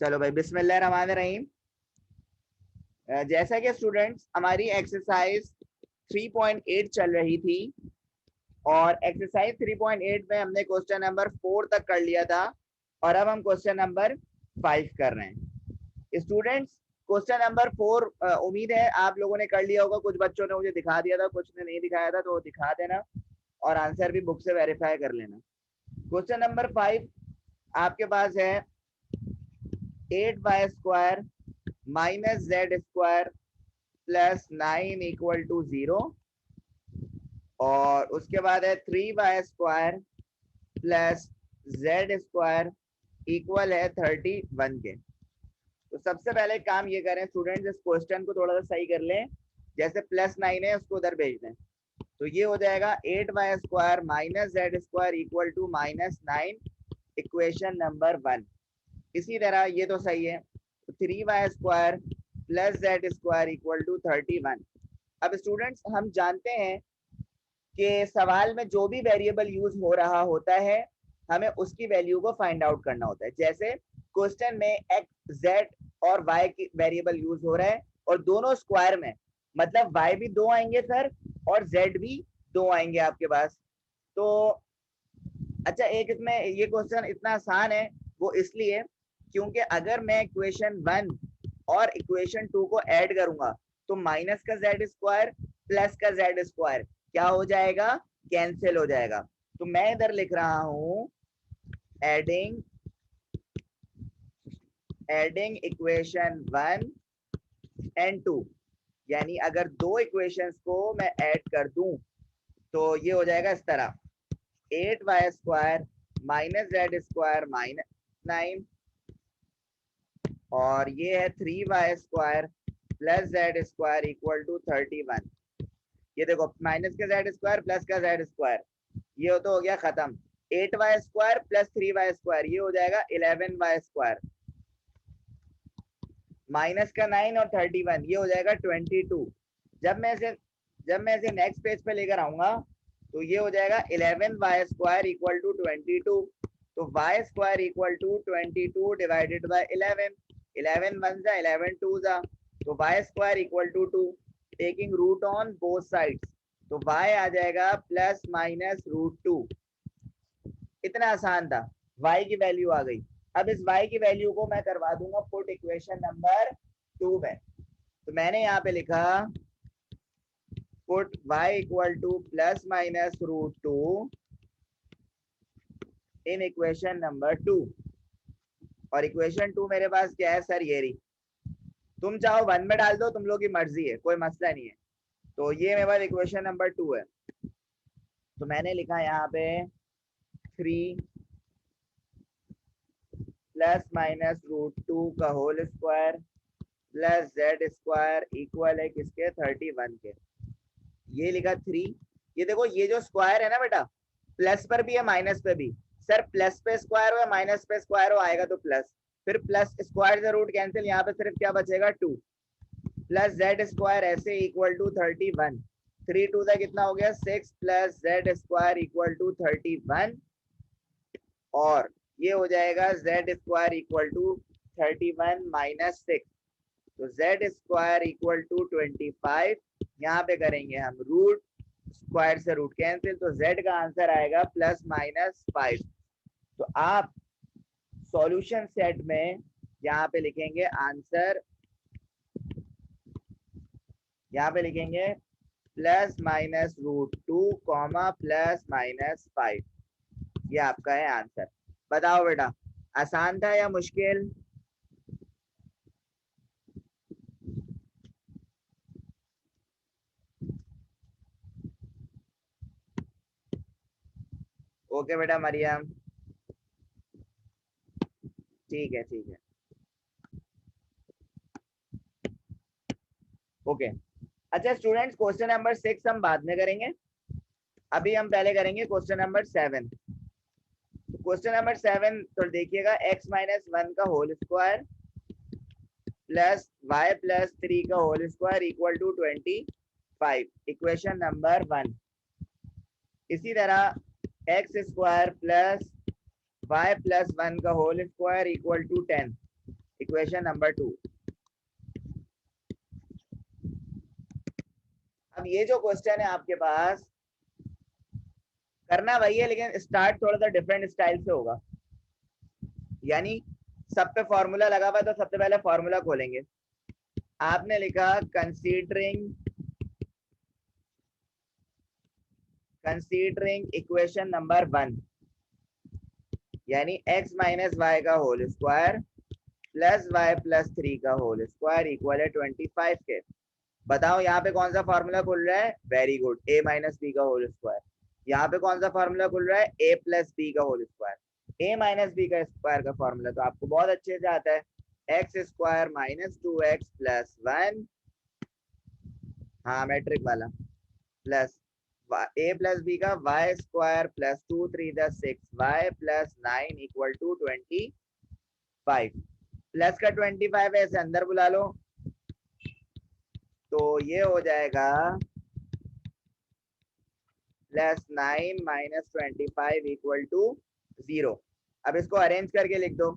चलो भाई, बिस्मिल्लाह रहमान रहीम। जैसा कि स्टूडेंट्स हमारी एक्सरसाइज 3.8 चल रही थी और एक्सरसाइज 3.8 में हमने क्वेश्चन नंबर 4 तक कर लिया था और अब हम क्वेश्चन नंबर 5 कर रहे हैं। स्टूडेंट्स, क्वेश्चन नंबर 4 उम्मीद है आप लोगों ने कर लिया होगा। कुछ बच्चों ने मुझे दिखा दिया था, कुछ ने नहीं दिखाया था, तो वो दिखा देना और आंसर भी बुक से वेरीफाई कर लेना। क्वेश्चन नंबर 5 आपके पास है 8y² minus z² plus 9 equal to 0 और उसके बाद है 3y² प्लस z² इक्वल है 31 के। तो सबसे पहले काम ये करें स्टूडेंट्स, इस क्वेश्चन को थोड़ा सा सही कर लें। जैसे +9 है उसको उधर भेज दें, तो ये हो जाएगा 8y² minus z² equal to -9, equation number 1। इसी तरह ये तो सही है, तो 3y² plus z² equal to 31। अब स्टूडेंट्स हम जानते हैं कि सवाल में जो भी वेरिएबल यूज हो रहा होता है हमें उसकी वैल्यू को फाइंड आउट करना होता है। जैसे क्वेश्चन में x, z और y की वेरिएबल यूज हो रहा है और दोनों स्क्वायर में, मतलब y भी 2 आएंगे सर और z भी 2 आएंगे आपके पास। तो अच्छा, एक इसमें ये क्वेश्चन इतना आसान है वो इसलिए क्योंकि अगर मैं इक्वेशन 1 और इक्वेशन 2 को ऐड करूंगा तो माइनस का z² प्लस का z² क्या हो जाएगा, कैंसिल हो जाएगा। तो मैं इधर लिख रहा हूं एडिंग इक्वेशन 1 एंड 2, यानी अगर दो इक्वेशंस को मैं ऐड कर दूं तो ये हो जाएगा इस तरह 8y² माइनस z² माइनस 9 और ये है 3y² plus z² equal to 31। ये देखो माइनस का z² प्लस का z², ये तो हो गया खत्म। 8y² प्लस 3y² ये हो जाएगा 11y², माइनस का 9 और 31 ये हो जाएगा 22। जब मैं इसे नेक्स्ट पेज पे लेकर आऊंगा तो ये हो जाएगा 11y² इक्वल टू 22। तो y² equal to 22 divided by 11, 11 1 जा 11 2 जा, तो y² equal to 2, taking root on both sides, तो y आ जाएगा प्लस माइनस √2। इतना आसान था, y की वैल्यू आ गई। अब इस y की वैल्यू को मैं करवा दूंगा पुट इक्वेशन नंबर 2 में। तो मैंने यहाँ पे लिखा put y equal two plus minus √2 in equation number 2। और इक्वेशन 2 मेरे पास क्या है सर, ये रही। तुम चाहो 1 में डाल दो, तुम लोग की मर्जी है, कोई मसला नहीं है। तो ये मेरे पास इक्वेशन नंबर 2 है। तो मैंने लिखा यहाँ पे 3 प्लस माइनस √2 का whole square plus z² equal है किसके, 31 के। ये लिखा 3। ये देखो ये जो स्क्वायर है ना बेटा, प्लस पर भी है माइनस पे भी। सर प्लस पे स्क्वायर हो या माइनस पे स्क्वायर हो आएगा तो प्लस, फिर प्लस स्क्वायर से रूट कैंसिल, यहाँ पे सिर्फ क्या बचेगा 2 प्लस z² ऐसे इक्वल टू 31। 3 2 का कितना हो गया 6 प्लस z² इक्वल टू 31 और ये हो जाएगा z² इक्वल टू 31 माइनस 6, तो z² इक्वल टू 25। यहाँ पे करेंगे हम रूट स्क्वायर से रूट कैंसिल, तो z का आंसर आएगा प्लस माइनस 5। तो आप सॉल्यूशन सेट में यहाँ पे लिखेंगे आंसर, यहाँ पे लिखेंगे plus minus √2 comma plus minus 5। ये आपका है आंसर। बताओ बेटा आसान था या मुश्किल? ओके बेटा मरियम, ठीक है ठीक है, ओके। अच्छा स्टूडेंट्स, क्वेश्चन नंबर 6 हम बाद में करेंगे, अभी हम पहले करेंगे क्वेश्चन नंबर 7। क्वेश्चन नंबर 7 तो देखिएगा x माइनस 1 का whole square plus y plus 3 का whole square equal to 25, equation number 1। इसी तरह x² प्लस y प्लस 1 का whole square equal to 10, equation number 2। अब ये जो क्वेश्चन है आपके पास, करना वही है लेकिन स्टार्ट थोड़ा सा डिफरेंट स्टाइल से होगा। यानी सब पे फॉर्मूला लगा हुआ है तो सबसे पहले फॉर्मूला खोलेंगे। आपने लिखा कंसीडरिंग इक्वेशन नंबर 1, यानी x माइनस वाई का whole square plus y plus 3 का होल स्क्वायर इक्वल है 25 के। बताओ यहाँ पे कौन सा फॉर्मूला खुल रहा है? Very good, a minus b का होल स्क्वायर। यहाँ पे कौन सा फॉर्मूला खुल रहा है? a प्लस बी का whole square. a minus b का स्क्वायर का फॉर्मूला तो आपको बहुत अच्छे से आता है, x square minus 2x plus 1, हाँ मैट्रिक वाला, प्लस a प्लस बी का y square plus 2 3 10 6 y plus 9 equal to 25। Plus का 25 ऐसे अंदर बुला लो तो ये हो जाएगा प्लस 9 माइनस 25 इक्वल टू 0। अब इसको अरेंज करके लिख दो,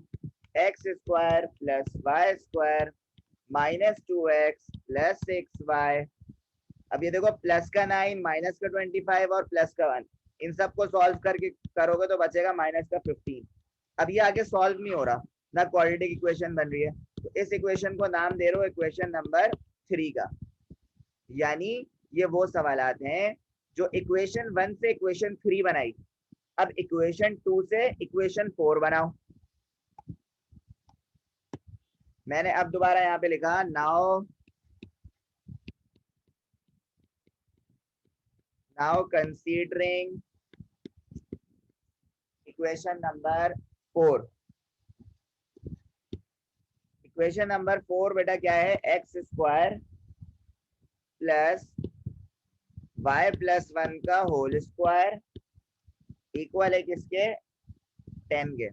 x square plus y square minus 2x plus 6y। अब ये देखो प्लस का 9 माइनस का 25 और प्लस का 1, इन सबको सॉल्व करके करोगे तो बचेगा माइनस का 15। अब ये आगे सॉल्व नहीं हो रहा, ना क्वाड्रेटिक इक्वेशन बन रही है, तो इस इक्वेशन को नाम दे रहे हो इक्वेशन नंबर 3 का। यानी ये वो सवालात हैं जो इक्वेशन 1 से इक्वेशन 3 बनाई, अब इक्वेशन 2 से इक्वेशन 4 बनाओ। मैंने अब दोबारा यहाँ पे लिखा now considering equation number 4। Equation number 4 बेटा क्या है? X square plus y plus 1 का होल स्क्वायर इक्वल है किसके? 10 के।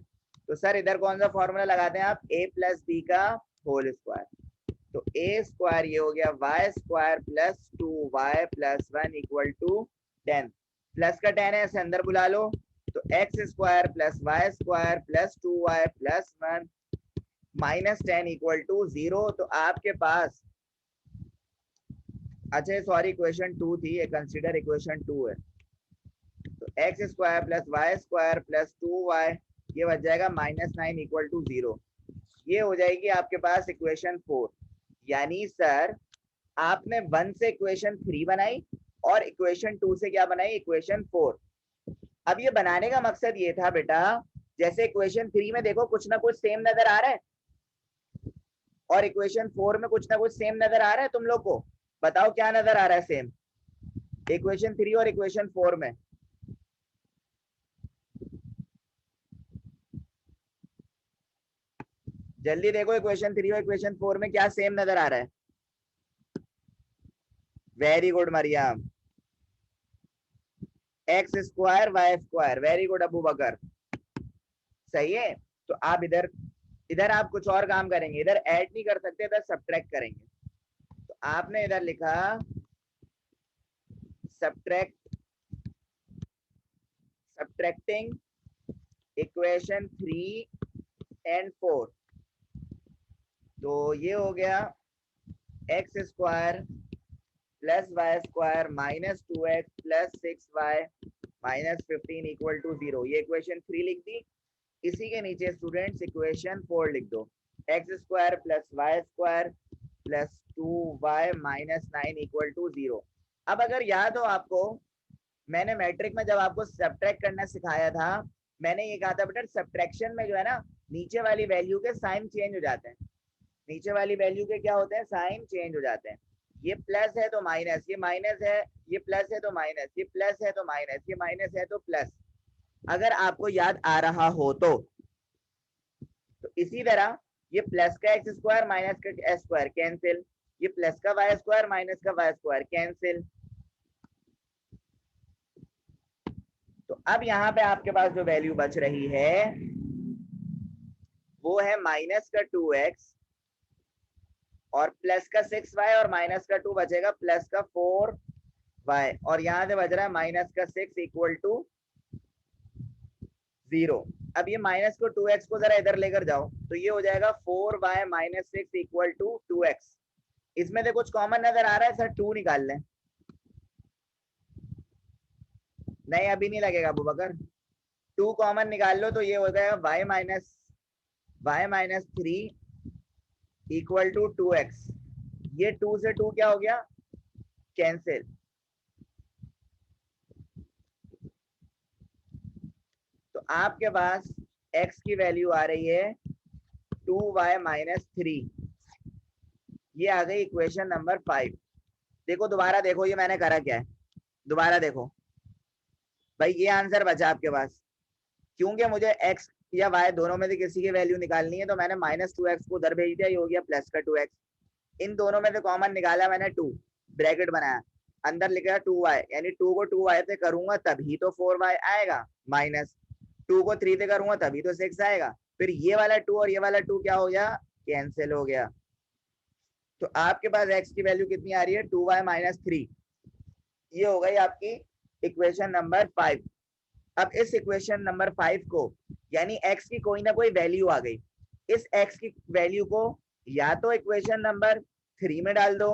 तो सर इधर कौन सा फॉर्मूला लगाते हैं आप? a प्लस बी का होल स्क्वायर, तो a स्क्वायर ये हो गया y square plus 2y plus 1 equal to 10। Plus का 10 है ऐसे अंदर बुला लो तो x square plus y square plus 2y plus 1 minus 10 equal to 0। तो आपके पास, अच्छा सॉरी इक्वेशन 2 थी, ये कंसीडर इक्वेशन 2 है, तो x square plus y square plus 2y ये बच जाएगा माइनस 9 इक्वल टू 0। ये हो जाएगी आपके पास इक्वेशन 4। यानी सर आपने 1 से इक्वेशन 3 बनाई और इक्वेशन 2 से क्या बनाई? इक्वेशन 4। अब ये बनाने का मकसद ये था बेटा, जैसे इक्वेशन 3 में देखो कुछ ना कुछ सेम नजर आ रहा है और इक्वेशन 4 में कुछ ना कुछ सेम नजर आ रहा है, तुम लोग को बताओ क्या नजर आ रहा है सेम इक्वेशन 3 और इक्वेशन 4 में? जल्दी देखो इक्वेशन 3 और इक्वेशन 4 में क्या सेम नजर आ रहा है? Very good Mariam, x square y square. Very good Abu Bakr, सही है। तो आप इधर इधर आप कुछ और काम करेंगे, इधर ऐड नहीं कर सकते, इधर सब्ट्रैक्ट करेंगे। तो आपने इधर लिखा सब्ट्रैक्टिंग इक्वेशन 3 एंड 4, तो ये हो गया x square plus y square minus 2x plus 6y minus 15 equal to 0। ये इक्वेशन 3 लिख दी। इसी के नीचे स्टूडेंट्स इक्वेशन 4 लिख दो, x square plus y square plus 2y minus 9 equal to 0। अब अगर याद हो आपको, मैंने मैट्रिक में जब आपको सब्ट्रैक्ट करना सिखाया था, मैंने ये कहा था बेटा सब्ट्रैक्शन में जो है ना, नीचे वाली वैल्यू के साइन चेंज हो जाते हैं। नीचे वाली वैल्यू के क्या होते हैं? साइन चेंज हो जाते हैं। ये प्लस है तो माइनस, ये माइनस है, ये प्लस है तो माइनस, ये प्लस है तो माइनस, ये माइनस है तो प्लस, अगर आपको याद आ रहा हो तो इसी तरह ये प्लस का एक्स स्क्वायर माइनस का एक्स स्क्वायर कैंसिल, ये प्लस का वाई स्क्वायर माइनस का वाई स्क्वायर कैंसिल। तो अब यहाँ पे आपके पास जो वैल्यू बच रही है वो है माइनस का 2x और प्लस का 6y और माइनस का 2 बचेगा प्लस का 4y और यहां से बच रहा है माइनस का 6 इक्वल टू 0। अब ये माइनस को 2x को जरा इधर लेकर जाओ तो ये हो जाएगा 4y minus 6 equal to 2x। इसमें से कुछ कॉमन नजर आ रहा है सर, 2 निकाल लें। नहीं अभी नहीं लगेगा अबू बकर, 2 कॉमन निकाल लो तो ये हो जाएगा y minus 3 equal to 2x। ये 2 से 2 क्या हो गया, कैंसिल। तो आपके पास x की वैल्यू आ रही है 2y माइनस 3। ये आ गई इक्वेशन नंबर 5। देखो दोबारा देखो ये मैंने करा क्या है, दोबारा देखो भाई, ये आंसर बचा आपके पास। क्योंकि मुझे x या y दोनों में से किसी की वैल्यू निकालनी है तो मैंने माइनस 2x को उधर भेज दिया, ये हो गया प्लस का 2x। इन दोनों में से कॉमन निकाला मैंने 2, ब्रैकेट बनाया, अंदर लिखा 2y, यानी 2 को 2y से करूंगा तभी तो 4y आएगा, माइनस 2 को 3 से करूंगा तभी तो 6 आएगा। फिर ये वाला 2 और ये वाला 2 क्या हो गया, कैंसिल हो गया। तो आपके पास x की वैल्यू कितनी आ रही है, 2y माइनस 3। ये हो गई आपकी इक्वेशन नंबर 5। अब इस इक्वेशन नंबर 5 को, यानी x की कोई ना कोई वैल्यू आ गई, इस x की वैल्यू को या तो इक्वेशन नंबर 3 में डाल दो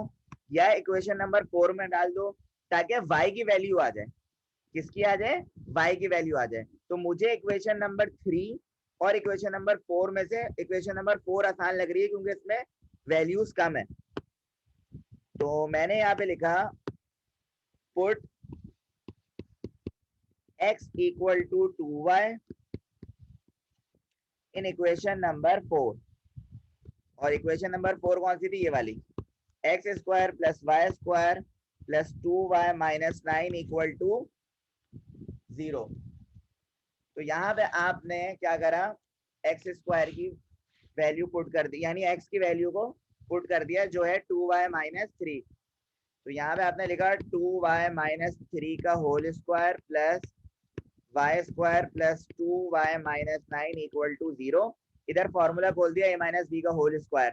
या इक्वेशन नंबर 4 में डाल दो, ताकि y की वैल्यू आ जाए। किसकी आ जाए, y की वैल्यू आ जाए। तो मुझे इक्वेशन नंबर 3 और इक्वेशन नंबर 4 में से इक्वेशन नंबर 4 आसान लग रही है क्योंकि इसमें वैल्यूज कम है। तो मैंने यहाँ पे लिखा put x equal to 2y in equation number 4। और इक्वेशन नंबर 4 कौन सी थी, ये वाली, x square plus y square plus 2y minus 9 equal to 0। तो यहाँ पे आपने क्या करा, एक्स स्क्वायर की वैल्यू पुट कर दी, यानी एक्स की वैल्यू को पुट कर दिया जो है 2y माइनस 3। तो यहाँ पे आपने लिखा 2y माइनस 3 का whole square plus y square plus 2y minus 9 equal to 0। इधर फॉर्मूला खोल दिया a माइनस बी का होल स्क्वायर,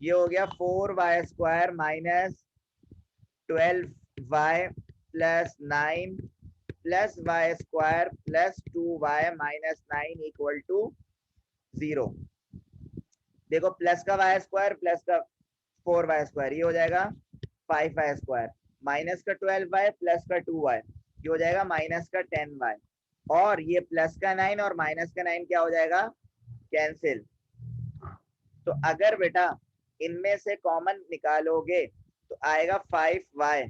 ये हो गया 4y square minus 12y plus 9 plus y square plus 2y minus 9 equal to 0। देखो plus का वाई स्क्वायर प्लस का 4y स्क्वायर, ये हो जाएगा 5y स्क्वायर, माइनस का 12y प्लस का 2y, ये हो जाएगा माइनस का 10y, और ये प्लस का 9 और माइनस का 9 क्या हो जाएगा, कैंसिल। तो अगर बेटा इनमें से कॉमन निकालोगे तो आएगा 5y।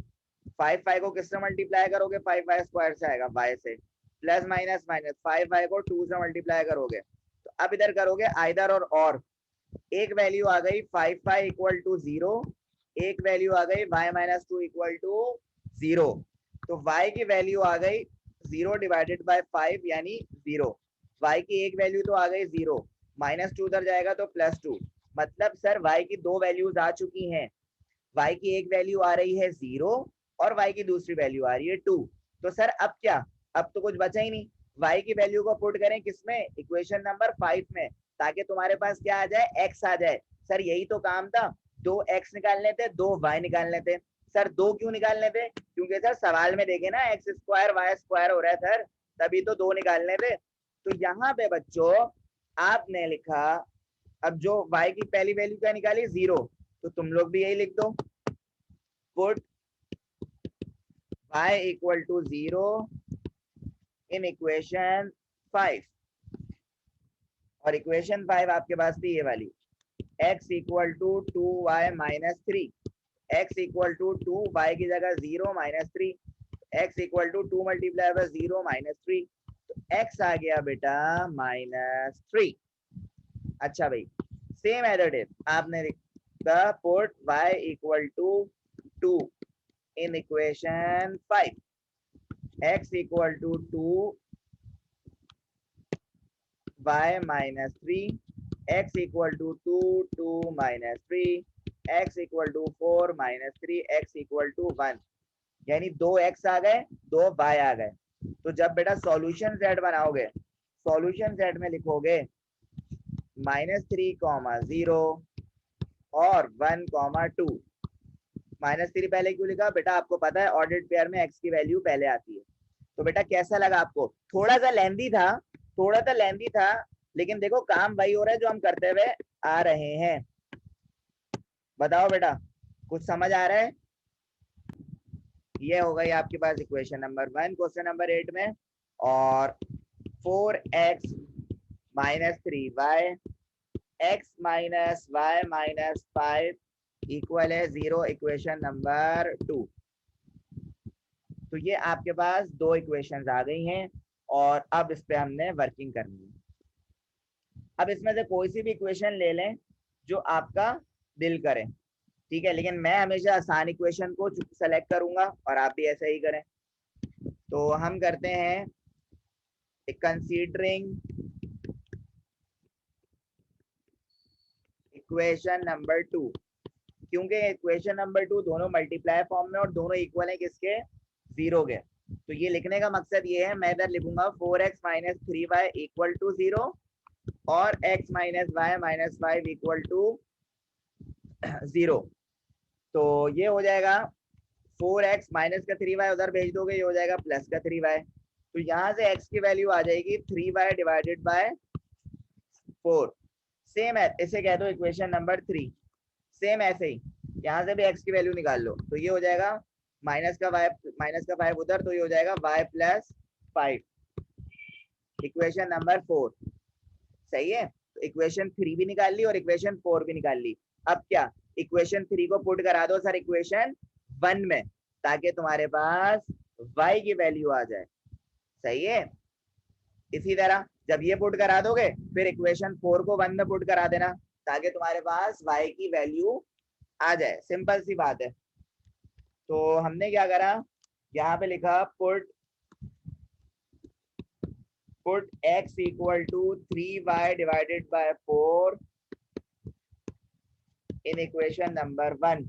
5y को किससे मल्टीप्लाई करोगे, 5y स्क्वायर से आएगा, y से, प्लस माइनस माइनस 5y को 2 से मल्टीप्लाई करोगे। तो अब इधर करोगे आइदर और एक वैल्यू आ गई 5y इक्वल टू 0, एक वैल्यू आ गई y माइनस 2 इक्वल टू 0। तो y की वैल्यू आ गई 0 डिवाइडेड बाय 5 यानी 0। y की एक वैल्यू तो आ गई 0, माइनस 2 उधर जाएगा तो प्लस 2। मतलब सर y की दो वैल्यूज आ चुकी हैं, y की एक वैल्यू आ रही है 0 और y की दूसरी वैल्यू आ रही है 2। तो सर अब क्या, अब तो कुछ बचा ही नहीं, y की वैल्यू को पुट करें किसमें, इक्वेशन नंबर 5 में, ताकि तुम्हारे पास क्या आ जाए, x आ जाए। सर यही तो काम था, 2x निकालने थे, 2y निकालने थे। सर 2 क्यों निकालने थे, क्योंकि सर सवाल में देखे ना एक्स स्क्वायर वाई स्क्वायर हो रहा है सर, तभी तो 2 निकालने थे। तो यहाँ पे बच्चों आपने लिखा, अब जो y की पहली वैल्यू क्या निकाली, 0, तो तुम लोग भी यही लिख दो, put y equal to 0 in equation 5। और इक्वेशन 5 आपके पास थी ये वाली, x equal to 2y minus 3, x equal to 2, y की जगह 0 minus 3, x equal to 2 multiply by 0 minus 3, तो x आ गया बेटा माइनस 3। अच्छा भाई, सेम एज आपने लिखा put y equal to 2 in equation 5, x equal to 2 y minus 3, x equal to 2 2 minus 3, x equal to 4 minus 3, x equal to 1, यानी 2x आ गए 2y आ गए। तो जब बेटा सॉल्यूशन z बनाओगे, सॉल्यूशन z में लिखोगे -3, 0 और 1, 2। -3 पहले क्यों लिखा बेटा, आपको पता है ऑर्डर्ड पेयर में x की वैल्यू पहले आती है। तो बेटा कैसा लगा आपको, थोड़ा सा लेंदी था थोड़ा सा लेंथी था, लेकिन देखो काम वही हो रहा है जो हम करते हुए आ रहे हैं। बताओ बेटा, कुछ समझ आ रहा है? ये हो गई आपके पास इक्वेशन नंबर 1 क्वेश्चन नंबर 8 में। और 4x minus 3y x minus y minus 5 equal है 0 इक्वेशन नंबर 2। तो ये आपके पास दो इक्वेशंस आ गई हैं और अब इस पे हमने वर्किंग करनी है। अब इसमें से कोई सी भी इक्वेशन ले लें जो आपका दिल करे, ठीक है, लेकिन मैं हमेशा आसान इक्वेशन को सेलेक्ट करूंगा और आप भी ऐसा ही करें। तो हम करते हैं कंसीडरिंग इक्वेशन नंबर 2, क्योंकि इक्वेशन नंबर 2 दोनों मल्टीप्लाई फॉर्म में और दोनों इक्वल है किसके, 0 के। तो ये लिखने का मकसद ये है, मैं इधर लिखूंगा 4x minus 3y equal to 0 और x minus y minus 5 equal to 0। तो ये हो जाएगा 4x माइनस का 3y उधर भेज दोगे, ये हो जाएगा प्लस का 3y। तो यहाँ से x की वैल्यू आ जाएगी 3y डिवाइडेड बाय 4। सेम है, इसे कह दो इक्वेशन नंबर 3। सेम ऐसे ही यहाँ से भी x की वैल्यू निकाल लो, तो ये हो जाएगा माइनस का y 5 उधर, तो ये हो जाएगा y प्लस 5 इक्वेशन नंबर 4। सही है, तो इक्वेशन 3 भी निकाल ली और इक्वेशन 4 भी निकाल ली। अब क्या, इक्वेशन 3 को पुट करा दो सर इक्वेशन 1 में, ताकि तुम्हारे पास y की वैल्यू आ जाए। सही है, इसी तरह जब ये पुट करा दोगे फिर इक्वेशन 4 को 1 में पुट करा देना, ताकि तुम्हारे पास y की वैल्यू आ जाए। सिंपल सी बात है। तो हमने क्या करा, यहाँ पे लिखा put x equal to 3y divided by 4 in equation number 1,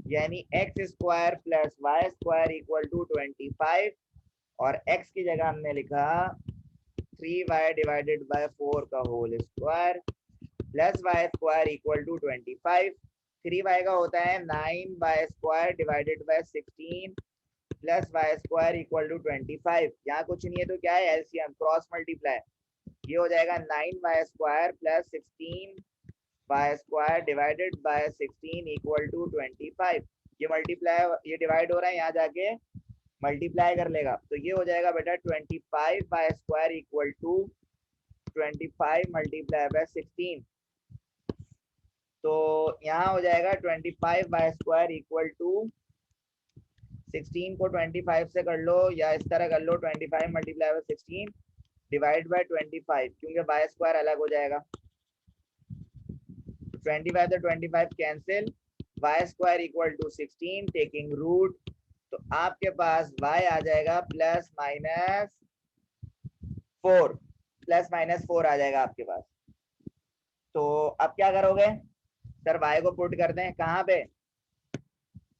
यानी x square plus y square equal to 25, और x की जगह हमने लिखा 3y डिवाइडेड बाय 4 का whole square plus y square equal to 25। 3y का होता है 9y square divided by 16 plus y square equal to 25। यहाँ कुछ नहीं है तो क्या है, एलसीएम क्रॉस मल्टीप्लाई, ये हो जाएगा 9y square plus 16y square divided by 16 equal to 25। ये मल्टीप्लाई, ये डिवाइड हो रहा है, यहाँ जाके मल्टीप्लाई कर लेगा, तो ये हो जाएगा बेटा 25y square equal to 25 multiply by 16। तो यहाँ हो जाएगा 25y स्क्वायर इक्वल टू 16 को 25 से कर लो या इस तरह कर लो, 25 मल्टीप्लाई बाय 16 डिवाइड बाय 25, क्योंकि y स्क्वायर अलग हो जाएगा। 25 से 25 cancel, y square equal to 16 taking root, तो आपके पास y आ जाएगा प्लस माइनस 4, प्लस माइनस 4 आ जाएगा आपके पास। तो अब क्या करोगे सर, y को पुट कर दें कहाँ पे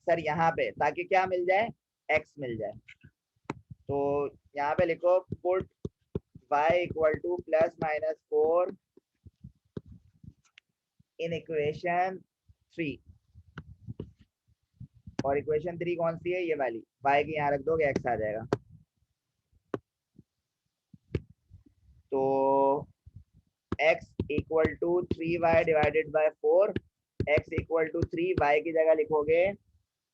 सर, यहाँ पे, ताकि क्या मिल जाए, x मिल जाए। तो यहाँ पे लिखो put y equal two plus minus 4 in equation 3, और इक्वेशन 3 कौन सी है, ये वाली, y की यहाँ रख दोगे x आ जाएगा। तो x equal to 3y divided by 4, x equal to 3, y की जगह लिखोगे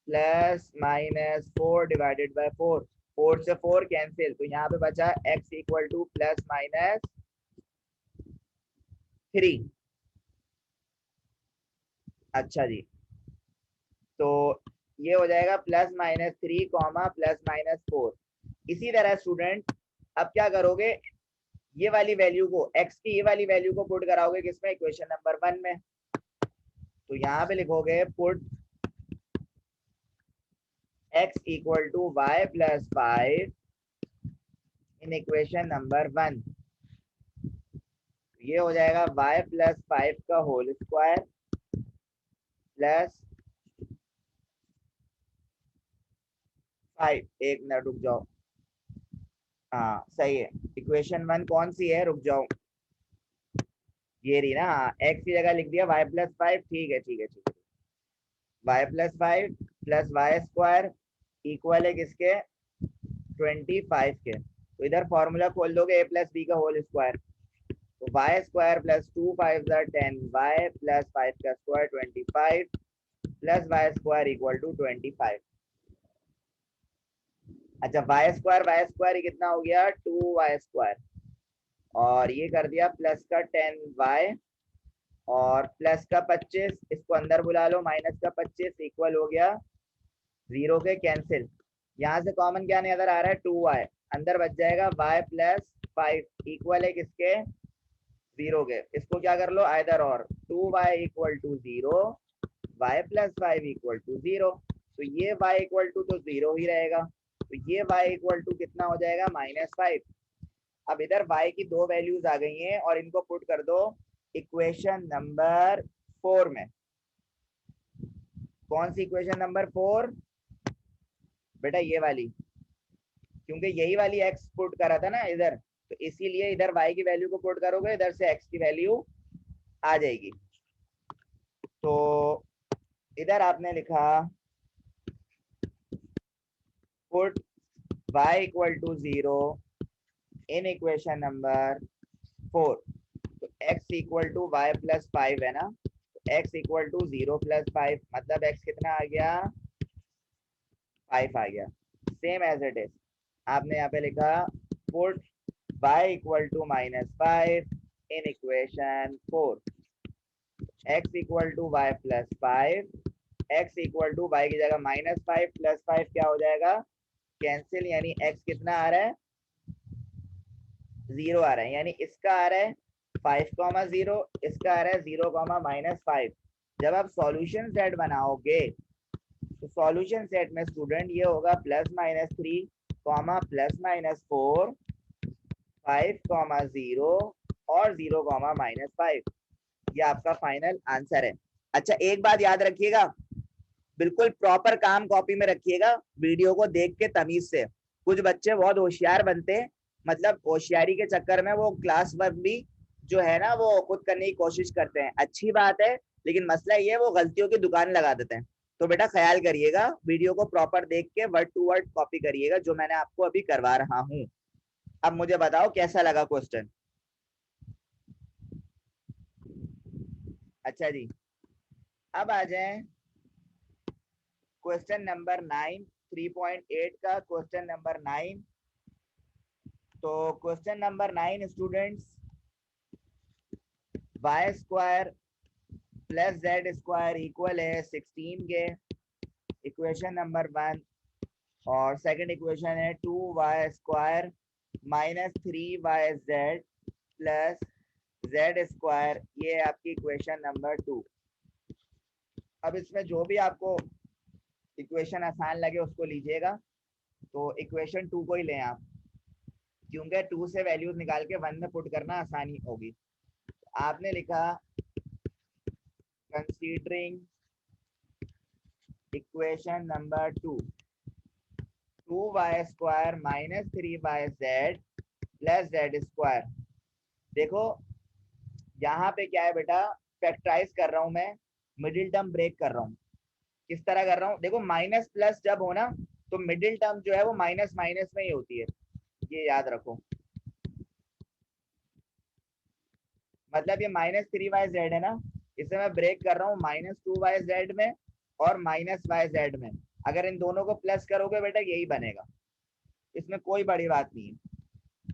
प्लस माइनस 4 डिवाइडेड बाय 4, 4 से 4 कैंसिल, तो यहाँ पे बचा x equal two plus minus 3। अच्छा जी, तो ये हो जाएगा plus minus 3 comma plus minus 4। इसी तरह स्टूडेंट अब क्या करोगे, ये वाली वैल्यू को, x की ये वाली वैल्यू को पुट कराओगे किसमें, इक्वेशन नंबर 1 में। तो यहाँ पे लिखोगे put x equal to y plus 5 in equation number 1, ये हो जाएगा y प्लस 5 का होल स्क्वायर प्लस 5, एक मिनट रुक जाओ, हाँ सही है, इक्वेशन 1 कौन सी है, रुक जाओ, ये रही ना, हाँ x की जगह लिख दिया y प्लस 5, ठीक है ठीक है ठीक है, y plus 5 plus y square equal है किसके, 25 के। तो इधर फॉर्मूला खोल दोगे a प्लस बी का होल स्क्वायर, तो y square plus 2 5 10 y plus 5 का square 25 plus y square equal to 25। अच्छा वाई स्क्वायर कितना हो गया 2y स्क्वायर, और ये कर दिया प्लस का 10y और प्लस का 25, इसको अंदर बुला लो, माइनस का 25 इक्वल हो गया 0 के कैंसिल। यहाँ से कॉमन क्या नजर आ रहा है 2y, अंदर बच जाएगा y प्लस 5 इक्वल है किसके 0 के। इसको क्या कर लो आइदर और, 2y equal to 0 y plus 5 equal to 0, तो ये y इक्वल टू तो 0 ही रहेगा, तो ये y इक्वल टू कितना हो जाएगा -5। अब इधर y की दो वैल्यूज आ गई हैं और इनको पुट कर दो इक्वेशन नंबर 4 में। कौन सी इक्वेशन नंबर 4 बेटा, ये वाली, क्योंकि यही वाली x पुट करा था ना इधर, तो इसीलिए इधर y की वैल्यू को पुट करोगे, इधर से x की वैल्यू आ जाएगी। तो इधर आपने लिखा put y equal to 0 in equation number 4, तो x equal to y plus 5 है ना, तो x इक्वल टू 0 प्लस 5, मतलब x कितना आ गया 5 आ गया। सेम एज इट इज आपने यहाँ पे लिखा put y equal to -5 in equation 4, x equal to y plus 5, x equal to y की जगह -5 प्लस 5 क्या हो जाएगा कैंसिल, यानी x कितना आ रहा है 0 आ रहा है, यानी इसका आ रहा है 5,0, इसका आ रहा है 0,-5। जब आप सॉल्यूशन सेट बनाओगे तो सॉल्यूशन सेट में स्टूडेंट ये होगा +-3, +-4, 5,0 और 0,-5, ये आपका फाइनल आंसर है। अच्छा एक बात याद रखिएगा, बिल्कुल प्रॉपर काम कॉपी में रखिएगा, वीडियो को देख के तमीज से। कुछ बच्चे बहुत होशियार बनते हैं, मतलब होशियारी के चक्कर में वो क्लास वर्क भी जो है ना वो खुद करने की कोशिश करते हैं, अच्छी बात है, लेकिन मसला ये है वो गलतियों की दुकान लगा देते हैं। तो बेटा ख्याल करिएगा, वीडियो को प्रॉपर देख के वर्ड टू वर्ड कॉपी करिएगा, जो मैंने आपको अभी करवा रहा हूँ। अब मुझे बताओ कैसा लगा क्वेश्चन। अच्छा जी, अब आ जाए क्वेश्चन नंबर 9, 3.8 का क्वेश्चन नंबर 9। तो question number 9 students, y square plus z square equal है 16 के, इक्वेशन नंबर 1, और सेकंड इक्वेशन है 2y square -3yz plus z square, ये आपकी इक्वेशन नंबर 2। अब इसमें जो भी आपको इक्वेशन आसान लगे उसको लीजिएगा, तो इक्वेशन 2 को ही लें आप, क्योंकि 2 से वैल्यूज निकाल के 1 में पुट करना आसानी होगी। आपने लिखा considering equation number 2, 2y square -3yz plus z square. देखो यहाँ पे क्या है बेटा, फैक्टराइज कर रहा हूं मैं, मिडिल टर्म ब्रेक कर रहा हूँ। किस तरह कर रहा हूँ, देखो माइनस प्लस जब हो ना तो मिडिल टर्म जो है वो माइनस माइनस में ही होती है, ये याद रखो। मतलब ये -3yz है ना, इसे मैं ब्रेक कर रहा हूँ -2yz में और -yz में। अगर इन दोनों को प्लस करोगे बेटा यही बनेगा, इसमें कोई बड़ी बात नहीं है।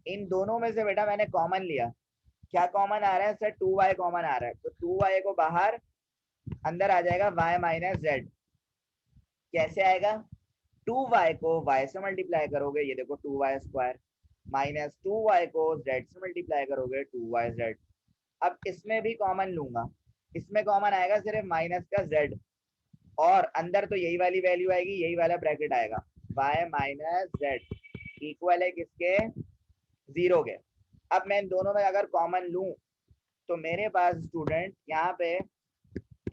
इन दोनों में से बेटा मैंने कॉमन लिया, क्या कॉमन आ रहा है सर 2y कॉमन आ रहा है, तो 2y को बाहर, अंदर आ जाएगा y माइनस जेड। कैसे आएगा, 2y को y से मल्टीप्लाई करोगे, ये देखो 2y स्क्वायर, -2y को z से मल्टीप्लाई करोगे 2yz। अब इसमें भी कॉमन लूंगा, इसमें कॉमन आएगा सिर्फ माइनस का z, और अंदर तो यही वाली वैल्यू आएगी, यही वाला ब्रैकेट आएगा, y माइनस जेड इक्वल है किसके 0 के। अब मैं इन दोनों में अगर कॉमन लूं तो मेरे पास स्टूडेंट यहाँ पे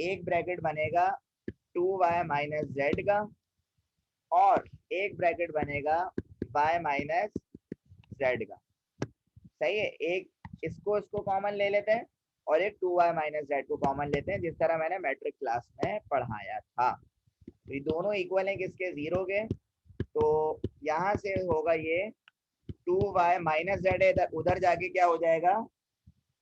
एक ब्रैकेट बनेगा 2y माइनस जेड का, और एक ब्रैकेट बनेगा y माइनस जेड का। सही है, एक इसको कॉमन ले लेते हैं और एक 2y माइनस जेड को कॉमन लेते हैं, जिस तरह मैंने मैट्रिक क्लास में पढ़ाया था। तो ये दोनों इक्वल हैं किसके 0 के, तो यहाँ से होगा ये 2y माइनस जेड है, इधर उधर जाके क्या हो जाएगा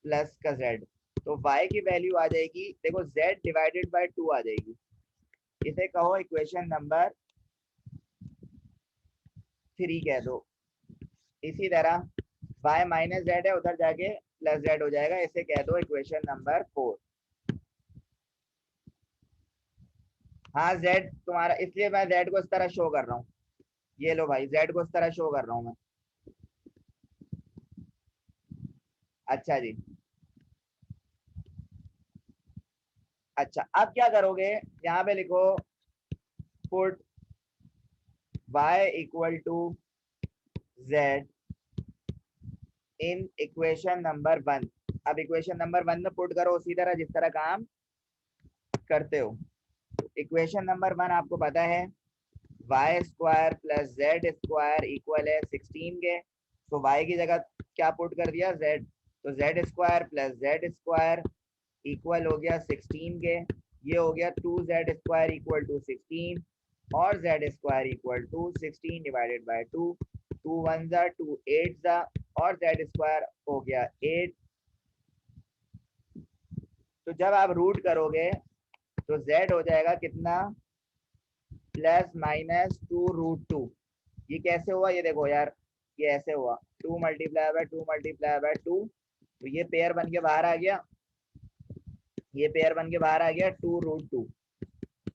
प्लस का जेड। तो y की वैल्यू आ जाएगी, देखो z डिवाइडेड बाय 2 आ जाएगी। इसे कहो इक्वेशन नंबर 3 कह दो। इसी तरह y माइनस जेड है, उधर जाके प्लस जेड हो जाएगा, इसे कह दो इक्वेशन नंबर 4। हाँ z तुम्हारा, इसलिए मैं z को इस तरह शो कर रहा हूँ। ये लो भाई, z को इस तरह शो कर रहा हूँ मैं। अच्छा जी। अच्छा, अब क्या करोगे, यहाँ पे लिखो put y equal to z in equation number 1। अब इक्वेशन नंबर 1 में पुट करो उसी तरह जिस तरह काम करते हो। इक्वेशन नंबर 1 आपको पता है y square plus z square equal है 16 के। तो वाई की जगह क्या पुट कर दिया, जेड। तो Z square plus z square equal हो गया 16 के। ये हो गया 2z स्क्वायर इक्वल टू 16 और z square equal to 16 divided by 2। 2 1 जा 2 8 जा और z स्क्वायर हो गया 8। तो जब आप रूट करोगे तो z हो जाएगा कितना, प्लस माइनस 2√2। ये कैसे हुआ, ये देखो यार, ये ऐसे हुआ 2 मल्टीप्लाई बाय 2 मल्टीप्लाई बाय 2। तो ये पेयर बन के बाहर आ गया, ये पेयर बन के बाहर आ गया 2√2।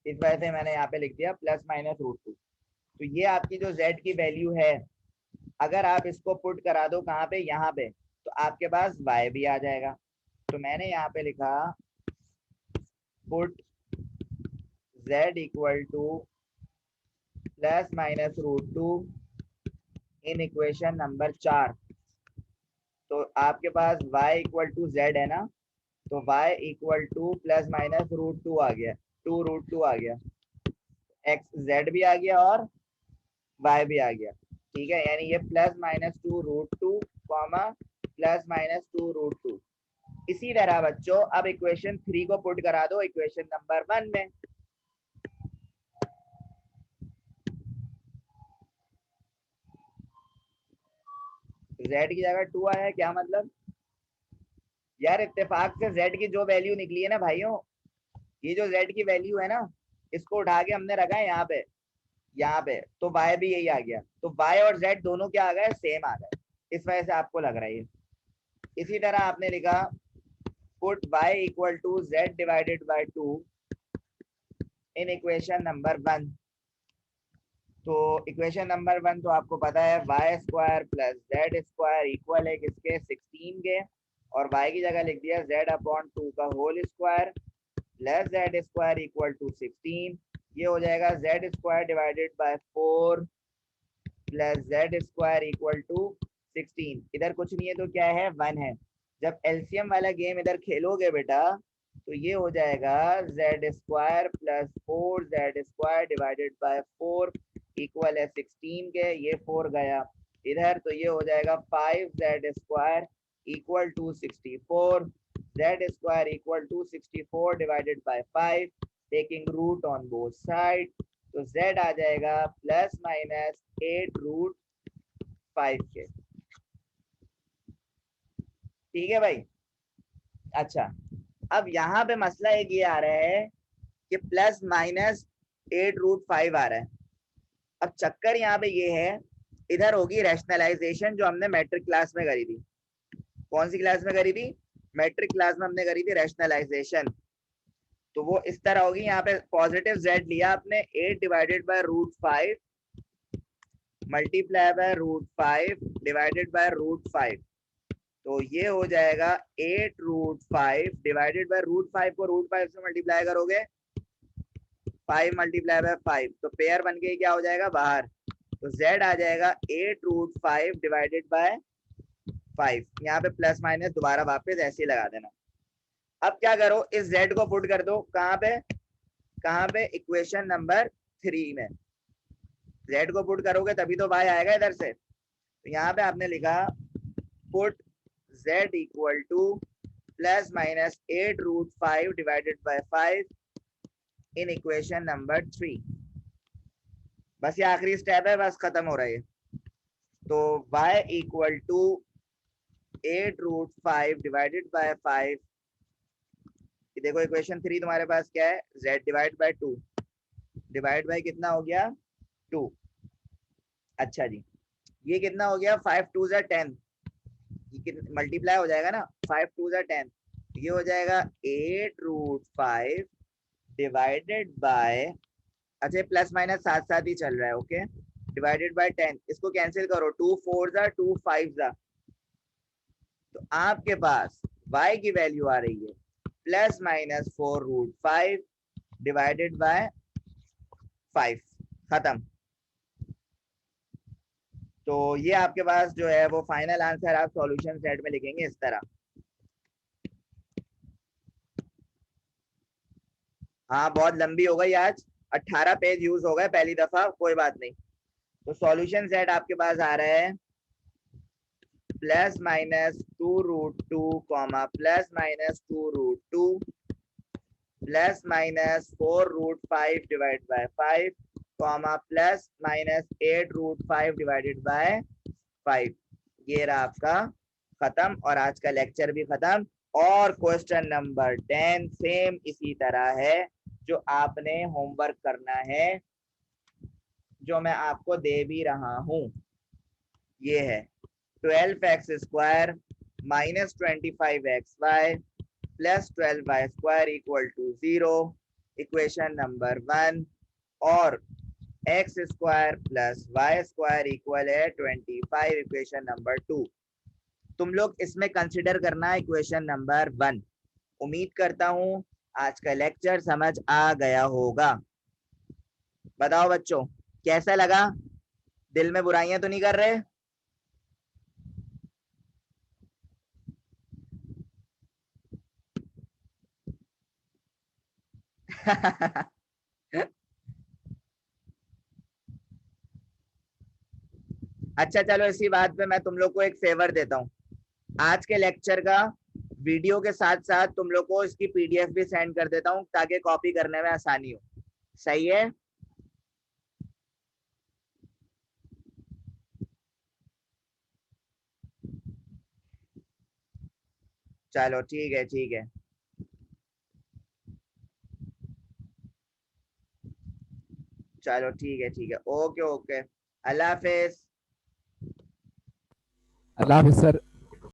इस वजह से मैंने यहाँ पे लिख दिया प्लस माइनस √2। तो ये आपकी जो z की वैल्यू है, अगर आप इसको पुट करा दो कहाँ पे, यहाँ पे, तो आपके पास y भी आ जाएगा। तो मैंने यहाँ पे लिखा put z equal two plus minus √2 in equation number 4। तो आपके पास y इक्वल टू z है ना, तो y equal two plus minus √2 आ गया, 2√2 आ गया, x z भी आ गया और y भी आ गया। ठीक है, यानी ये plus minus 2√2 comma plus minus 2√2। इसी तरह बच्चों अब इक्वेशन 3 को पुट करा दो इक्वेशन नंबर 1 में। z की जगह 2 आया, क्या मतलब यार, इत्तेफाक से z की जो वैल्यू निकली है ना भाइयों, ये जो z की वैल्यू है ना, इसको उठा के हमने रखा है यहाँ पे, यहाँ पे, तो y भी यही आ गया। तो y और z दोनों क्या आ गए, सेम आ गए। इस वजह से आपको लग रहा है ये। इसी तरह आपने लिखा put y equal to z divided by 2 in equation number 1। तो इक्वेशन नंबर 1 तो आपको पता है y square plus z square equal है किसके, 16 के। और y की जगह लिख दिया z अपॉन 2 का whole square plus z square equal to 16। ये हो जाएगा z square divided by 4 plus z square equal to 16। इधर कुछ नहीं है तो क्या है, 1 है। जब एलसीएम वाला गेम इधर खेलोगे बेटा, तो ये हो जाएगा Z square plus 4z square divided by 4 equal है 16 के। ये 4 गया इधर, तो ये हो जाएगा 5z square equal to 64। Z square equal to 64 divided by 5 taking root on both side. तो z आ जाएगा प्लस माइनस 8√5 के। ठीक है भाई। अच्छा, अब यहाँ पे मसला एक ये आ रहा है कि प्लस माइनस 8√5 आ रहा है। अब चक्कर यहाँ पे ये है, इधर होगी रैशनलाइजेशन जो हमने मैट्रिक क्लास में करी थी। कौन सी क्लास में करी थी, मैट्रिक क्लास में हमने करी थी रैशनलाइजेशन। तो वो इस तरह होगी, यहाँ पे पॉजिटिव z लिया आपने, 8 divided by √5 multiply by √5 divided by √5। तो ये हो जाएगा 8√5 डिवाइडेड बाय √5 को √5 से मल्टीप्लाई करोगे 5 मल्टीप्लाई बाय 5, तो पेयर बन के क्या हो जाएगा बाहर। तो z आ जाएगा 8√5 डिवाइडेड बाय 5। यहाँ पे प्लस माइनस दोबारा वापस ऐसे ही लगा देना। अब क्या करो, इस z को पुट कर दो कहाँ पे इक्वेशन नंबर 3 में। z को पुट करोगे तभी तो y आएगा इधर से। तो यहाँ पे आपने लिखा put z equal two plus minus 8√5 divided by 5 in equation number 3। बस ये आखिरी स्टेप है, बस खत्म हो रहा है। तो y equal to 8√5 divided by 5। देखो इक्वेशन 3 तुम्हारे पास क्या है, z divide by 2 divide by कितना हो गया 2। अच्छा जी, ये कितना हो गया 5 2 ज़ा 10, ये मल्टीप्लाई हो जाएगा ना, 5 2 ज़ा 10, ये हो जाएगा 8√5 डिवाइडेड बाय, अच्छा प्लस माइनस साथ साथ ही चल रहा है, ओके, डिवाइडेड बाय 10। इसको कैंसिल करो, 2 4 ज़ा 2 5 ज़ा, तो आपके पास y की वैल्यू आ रही है प्लस माइनस 4√5 डिवाइडेड बाय 5। खत्म। तो ये आपके पास जो है वो फाइनल आंसर आप सॉल्यूशन सेट में लिखेंगे इस तरह। हाँ बहुत लंबी हो गई आज, 18 पेज यूज हो गए पहली दफा, कोई बात नहीं। तो सॉल्यूशन सेट आपके पास आ रहा है plus minus 2√2 comma plus minus 2√2 plus minus 4√5 divide by 5 comma plus minus 8√5 divided by 5। ये रहा आपका खत्म, और आज का लेक्चर भी खत्म। और क्वेश्चन नंबर 10 सेम इसी तरह है, जो आपने होमवर्क करना है, जो मैं आपको दे भी रहा हूं। ये है 12x² minus 25xy plus 12y² equal to 0, equation number 1। और x² प्लस y² इक्वल है 25, इक्वेशन नंबर 2। तुम लोग इसमें कंसिडर करना इक्वेशन नंबर 1। उम्मीद करता हूं आज का लेक्चर समझ आ गया होगा। बताओ बच्चों कैसा लगा, दिल में बुराइयां तो नहीं कर रहे? अच्छा चलो, इसी बात पे मैं तुम लोग को एक फेवर देता हूँ। आज के लेक्चर का वीडियो के साथ साथ तुम लोग को इसकी पीडीएफ भी सेंड कर देता हूँ, ताकि कॉपी करने में आसानी हो। सही है? चलो ठीक है, ठीक है, चलो ठीक है, ठीक है, ओके ओके, अल्लाह हाफिज। अल्लाह हाफिज सर।